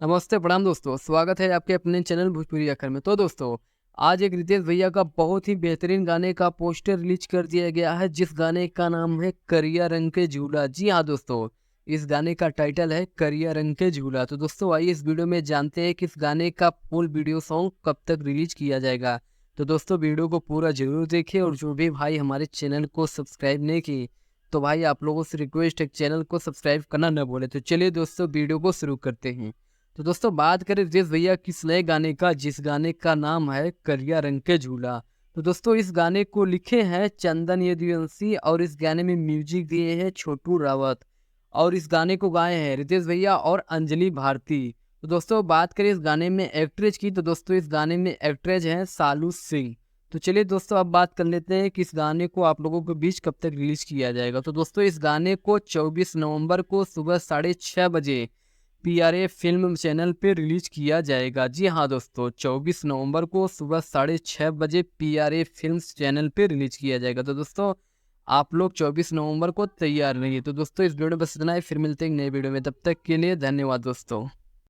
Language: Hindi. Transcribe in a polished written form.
नमस्ते, प्रणाम दोस्तों। स्वागत है आपके अपने चैनल भोजपुरी अखर में। तो दोस्तों, आज एक रितेश भैया का बहुत ही बेहतरीन गाने का पोस्टर रिलीज़ कर दिया गया है, जिस गाने का नाम है करिया रंग के झूला। जी हाँ दोस्तों, इस गाने का टाइटल है करिया रंग के झूला। तो दोस्तों आइए इस वीडियो में जानते हैं कि इस गाने का फुल वीडियो सॉन्ग कब तक रिलीज़ किया जाएगा। तो दोस्तों वीडियो को पूरा ज़रूर देखिए, और जो भी भाई हमारे चैनल को सब्सक्राइब नहीं किए, तो भाई आप लोगों से रिक्वेस्ट है चैनल को सब्सक्राइब करना ना भूलें। तो चलिए दोस्तों वीडियो को शुरू करते हैं। तो दोस्तों बात करें रितेश भैया किस नए गाने का, जिस गाने का नाम है करिया रंग के झूला। तो दोस्तों इस गाने को लिखे हैं चंदन यदुवंशी, और इस गाने में म्यूजिक दिए हैं छोटू रावत, और इस गाने को गाए हैं रितेश भैया और अंजलि भारती। तो दोस्तों बात करें इस गाने में एक्ट्रेस की, तो दोस्तों इस गाने में एक्ट्रेस हैं सालू सिंह। तो चलिए दोस्तों अब बात कर लेते हैं कि इस गाने को आप लोगों के बीच कब तक रिलीज किया जाएगा। तो दोस्तों इस गाने को 24 नवंबर को सुबह 6:30 बजे पीआरए फ़िल्म चैनल पे रिलीज़ किया जाएगा। जी हाँ दोस्तों, 24 नवंबर को सुबह 6:30 बजे पीआरए फ़िल्म्स चैनल पे रिलीज़ किया जाएगा। तो दोस्तों, आप लोग 24 नवंबर को तैयार रहिए। तो दोस्तों इस वीडियो में बस इतना ही, फिर मिलते हैं एक नए वीडियो में। तब तक के लिए धन्यवाद दोस्तों।